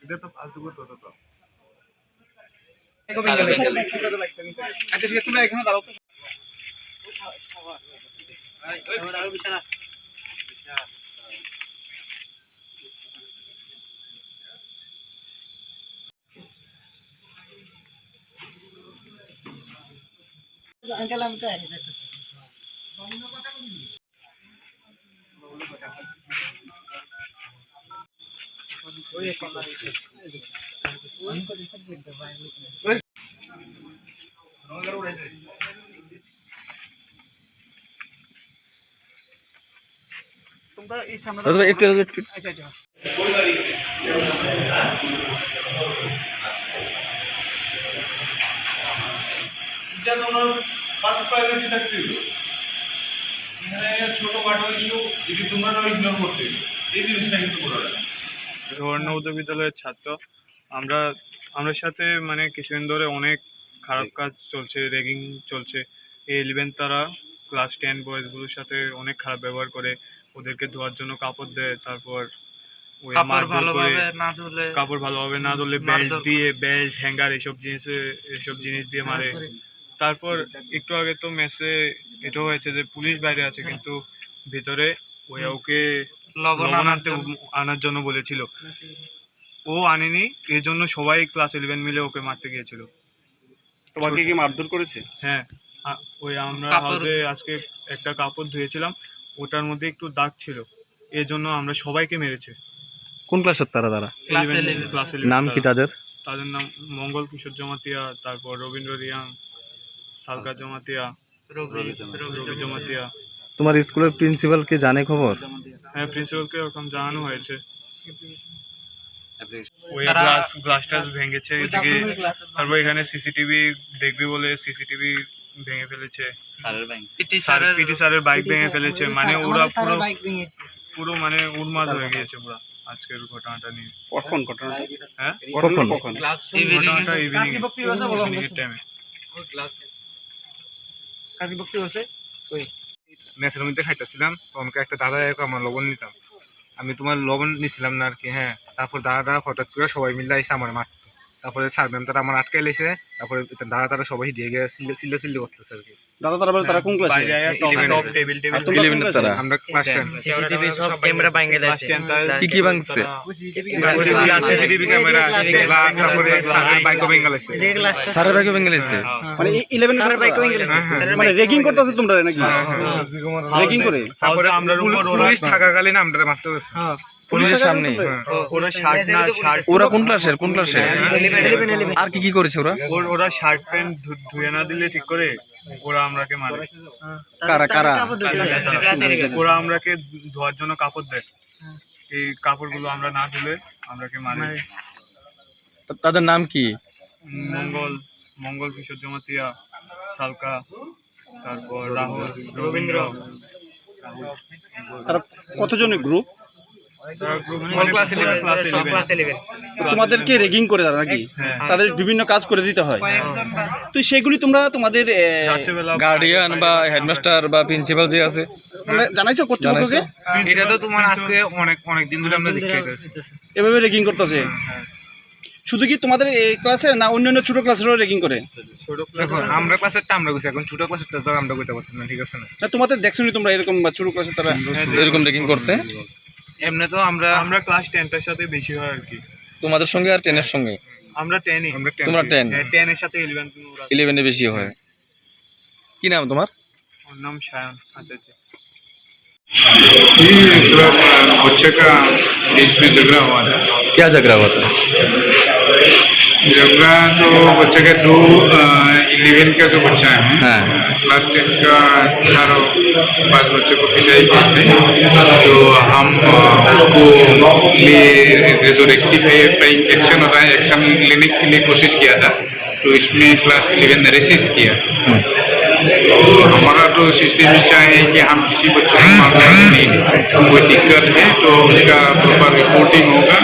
এটা তো ফালতু করতে হতো তো। আচ্ছা ঠিক আছে, তোমরা এখানে দাঁড়াও তো। अंकल हम तो है তোমরা এই সামনে একটু আচ্ছা আচ্ছা এটা তোমার ফার্স্ট প্রায়োরিটি থাকতে হবে। এখানে ছোটখাটো ইস্যু যদি তোমরা ইগনোর করতে হবে, এই জিনিসটা কিন্তু করা যায়। জওহরলাল উচ্চ বিদ্যালয়ের ছাত্র আমরা আমাদের সাথে মানে কিছুদিন ধরে অনেক খারাপ কাজ চলছে, র্যাগিং চলছে। এই 11 তারা ক্লাস 10 বয়েজগুলোর সাথে অনেক খারাপ ব্যবহার করে, ওদেরকে ধোয়ার জন্য কাপড় দেয়, তারপর ওই কাপড় ভালোভাবে না ধুলে বেল্ট হ্যাঙ্গার এসব জিনিস দিয়ে মারে। তারপর একটু আগে তো মেসে এটাও হয়েছে যে পুলিশ বাইরে আছে, কিন্তু ভিতরে ওকে লবণ আনার জন্য বলেছিল, ও আনেনি। এর জন্য সবাই ক্লাস 11 মিলে ওকে মারতে গিয়েছিল। তোমাকে কি মারধর করেছে? হ্যাঁ, ওই আমরা হাউসে আজকে একটা কাপড় ধুয়েছিলাম, ওটার মধ্যে একটু দাগ ছিল, এর জন্য আমরা সবাইকে মেরেছে। কোন ক্লাসের তারা? ক্লাস 11 নাম কি তাদের? তাদের নাম মঙ্গল কিশোর জমাতিয়া, তারপর রবীন্দ্র রিয়াং, সালকা জমাতিয়া, রবি জমাতিয়া। তোমার স্কুলের প্রিন্সিপাল কি জানে খবর? হ্যাঁ, প্রিন্সিপালকে ওরকম জানানো হয়েছে। ওই গ্লাসটা ভেঙেছে এদিকে, তারপর এখানে সিসিটিভি দেখবি বলে সিসিটিভি ভেঙে ফেলেছে। পিটি স্যারের বাইক ভেঙে ফেলেছে। মানে ওরা পুরো মানে উন্মাদ হয়ে গিয়েছে পুরো আজকের ঘটনাটা নিয়ে। কখন ঘটনাটা? হ্যাঁ, কখন? ঘটনাটা ইভিনিং এর টাইমে। মেসের মধ্যে খাইতেছিলাম, তো আমাকে একটা দাদা আমার লবণ নিতাম, আমি তোমার লবণ নিছিলাম না আর কি। হ্যাঁ, তারপর দাদা হঠাৎ করে সবাই মিলে এসে আমার মারতো। তারপরে স্যার ম্যাম তারা আমার আটকে লেছে, তারপরে দাদা তারা সবাই দিয়ে গিয়ে চিল্লি করতেছে আর কি। দাদা তারা কোন ক্লাসে? আমরা ক্লাস 10। सीसीटीवी सब कैमरा भांगे लासे কি ভাঙছে? সিসিটিভি ক্যামেরা, গ্লাস, তারপরে স্যারের বাইকও ভেঙে গেছে। স্যারের বাইকও ভেঙে গেছে। মানে 11 सर बाइक को इंग्लिश মানে রেগিং করতেছে তোমরা নাকি? রেগিং করে তারপরে আমরা পুলিশ থাকাকালীন আমরা মারতে গেছে। পুলিশের সামনে? ওরা শার্ট ওরা কোন ক্লাসের? আর কি করেছে ওরা? ওরা শার্ট প্যান্ট ধুয়ে না দিলে ঠিক করে ওরা আমরাকে মারে। কারা? ওরা আমরাকে ধোয়ার জন্য কাপড় দেয়, এই কাপড়গুলো আমরা না ধুলে আমরাকে মারে। তাদের নাম কি? মঙ্গল কিশোর জমাতিয়া, সালকা, তারপর রাহুল, রবীন্দ্র। তারা কতজনের গ্রুপ? ক্লাস 11। তোমাদেরকে রেগিং করে তারা নাকি? তাদের বিভিন্ন কাজ করে দিতে হয়, তো সেগুলি তোমরা তোমাদের গার্ডিয়ান বা হেডমাস্টার বা প্রিন্সিপাল যে আছে জানাইছো কর্তৃপক্ষকে? এটা তো তোমার আজকে অনেক দিন ধরে আমরা দেখতে পাইতেছি এভাবে রেগিং করতেছে। শুধু কি তোমাদের এই ক্লাসে না অন্যান্য ছোট ক্লাসেরও রেগিং করে? দেখো, আমরা ক্লাসেরটা আমরা কইছি, এখন ছোট ক্লাসেরটা তো আমরা কইতে পারছি না, ঠিক আছে না? তোমাদের দেখছো তোমরা এরকম ছোট ক্লাসে তারা এরকম রেগিং করতে? এমনি তো আমরা ক্লাস 10টার সাথে বেশি হয় আর কি। তোমাদের সঙ্গে আর 10 এর সঙ্গে? আমরা 10ই। তোমরা 10? 10 এর সাথে 11 এ বেশি হয়। কি নাম তোমার? ওর नाम शायन। अच्छा ये मतलब बच्चे का बीच में झगड़ा हुआ था। क्या झगड़ा हुआ था? झगड़ा तो बच्चे के 11 का जो बच्चा है, हाँ, क्लास 10 का 4-5 बच्चे को पिटाई की थी। तो हम उसको लिए जो रेक्टिफाइंग एक्शन होता है, एक्शन लेने के लिए कोशिश किया था। तो इसमें क्लास 11 ने रेसिस्ट किया। तो हमारा तो सिस्टम ही चाहे कि हम किसी बच्चों को मामला नहीं ले सकते। कोई दिक्कत है तो उसका प्रॉपर रिपोर्टिंग होगा,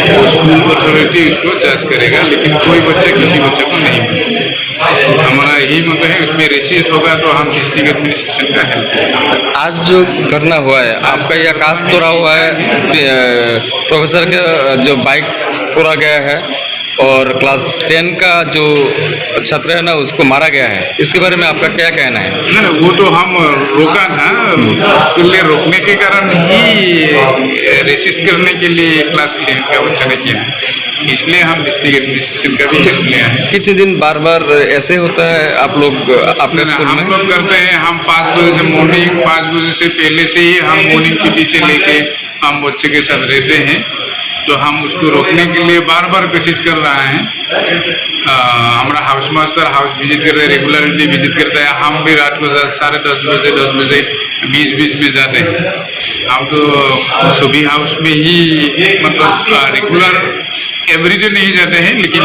तो स्कूल अथॉरिटी उसको जज करेगा, लेकिन कोई बच्चे किसी बच्चे को नहीं मिलेगा। हमारा यही मतलब है, उसमें रेसिस्ट होगा तो हम डिस्ट्रिक्ट एडमिनिस्ट्रेशन का हेल्प करेंगे। आज जो घटना हुआ है, आपका यह कास्ट तोड़ा हुआ है प्रोफेसर के जो बाइक फोड़ा गया है और क्लास 10 का जो छात्र है ना उसको मारा गया है, इसके बारे में आपका क्या कहना है? ना वो तो हम रोका था, उसके लिए रोकने के कारण ही रेसिस्ट करने के लिए क्लास 10 का बच्चा ने किया, इसलिए हम डिस्ट्रिक्ट एडमिनिस्ट्रेशन का भी हेल्प लिया है। कितने दिन बार बार ऐसे होता है आप लोग अपने स्कूल हम में? लोग करते हैं, हम 5 बजे से मॉर्निंग 5 बजे से पहले से ही हम मॉर्निंग के पीछे लेके हम बच्चे के साथ रहते हैं, तो हम उसको रोकने के लिए बार बार कोशिश कर रहा है। हमारा हाउस मास्टर हाउस विजिट करता है, रेगुलरली विजिट करता है, हम भी रात को 10:30 बजे 10 बजे बीच में जाते हैं। हम तो सभी हाउस में ही मतलब रेगुलर एवरीडे नहीं जाते हैं, लेकिन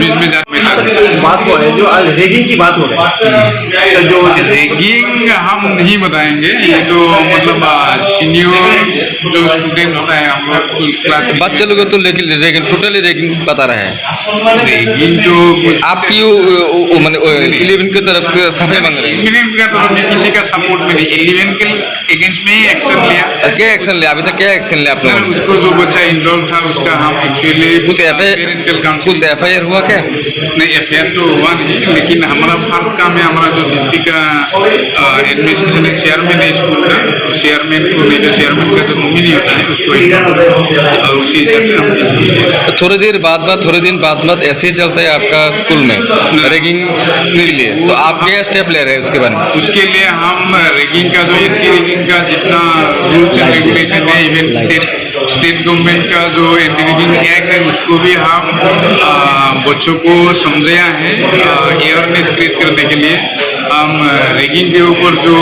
बीच में जाते हैं। बात हो है जो आज रेगिंग की बात हो रही है, तो जो रैगिंग हम नहीं बताएंगे, ये तो मतलब सीनियर जो स्टूडेंट होता है हम लोग क्लास बच्चे लोग तो लेकिन टोटली रैगिंग बता रहे हैं। रैगिंग तो कुछ आप क्यों 11 की तरफ सफाई मांग रहे हैं? 11 का तरफ में किसी का सपोर्ट में नहीं, 11 के अगेंस्ट में ही एक्शन लिया। क्या एक्शन लिया अभी तक? क्या एक्शन लिया आप सर, लोगों ने? उसको जो बच्चा इन्वॉल्व था उसका हम एक्चुअली कुछ पेरेंटल कुछ काउंसिल FIR हुआ क्या? नहीं, FIR तो हुआ नहीं, लेकिन हमारा फर्ज काम है, हमारा जो डिस्ट्रिक्ट का एडमिनिस्ट्रेशन है, चेयरमैन है स्कूल का, चेयरमैन को नहीं तो चेयरमैन का जो नॉमिनी होता है उसको और उसी हिसाब से हम थोड़ी दिन बाद ऐसे ही चलता है आपका स्कूल में रैगिंग के लिए, तो आप क्या स्टेप ले रहे हैं उसके बारे में? उसके लिए हम रैगिंग का जो एंटी रैगिंग का जितना रूल्स एंड रेगुलेशन है, इवन स्टेट गवर्नमेंट का जो एंटी रैगिंग एक्ट है उसको भी हम बच्चों को समझाया है, अवेयरनेस क्रिएट करने के लिए। हम रैगिंग के ऊपर जो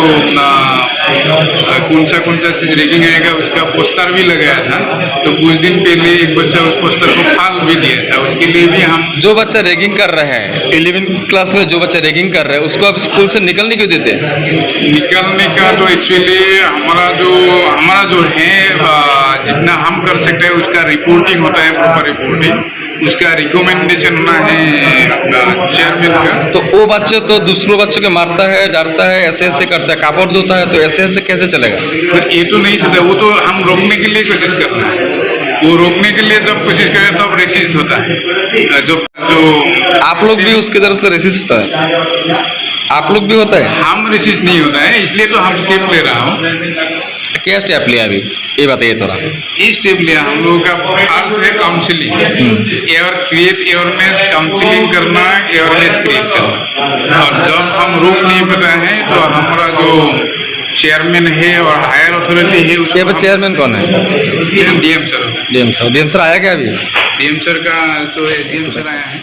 कौन सा चीज रैगिंग आएगा उसका पोस्टर भी लगाया था, तो कुछ दिन पहले एक बच्चा उस पोस्टर को फाड़ भी दिया था, उसके लिए भी हम जो बच्चा रैगिंग कर रहा है 11 क्लास में, जो बच्चा रैगिंग कर रहा है उसको आप स्कूल से निकलने क्यों देते हैं? निकलने का तो एक्चुअली हमारा जो है जितना हम कर सकते हैं उसका रिपोर्टिंग होता है, प्रॉपर रिपोर्टिंग, उसका रिकमेंडेशन होना है चेयरमैन का। तो वो बच्चे तो दूसरों बच्चों को मारता है, डरता है, ऐसे करता है, कापड़ धोता है, तो ऐसे कैसे चलेगा? तो ये तो नहीं सकता, वो तो हम रोकने के लिए कोशिश करना है, वो रोकने के लिए जब कोशिश करें तब रेसिस्ट होता है। जो आप लोग भी उसकी तरफ से रेसिस्ट होता है? आप लोग भी होता है? हम रेसिस्ट नहीं होता है, इसलिए तो हम स्टेप ले रहा हूँ। क्या स्टेप लिया अभी ये बताइए थोड़ा। ये स्टेप लिया हम लोगों का फर्स्ट है काउंसलिंग, अवेयरनेस काउंसलिंग करना, अवेयरनेस क्रिएट करना, और जब हम रोक नहीं पता है तो हमारा जो चेयरमैन है और हायर अथॉरिटी है ये पर चेयरमैन कौन है? डीएम सर डीएम सर आया क्या अभी? डीएम सर का जो है डीएम सर आया है।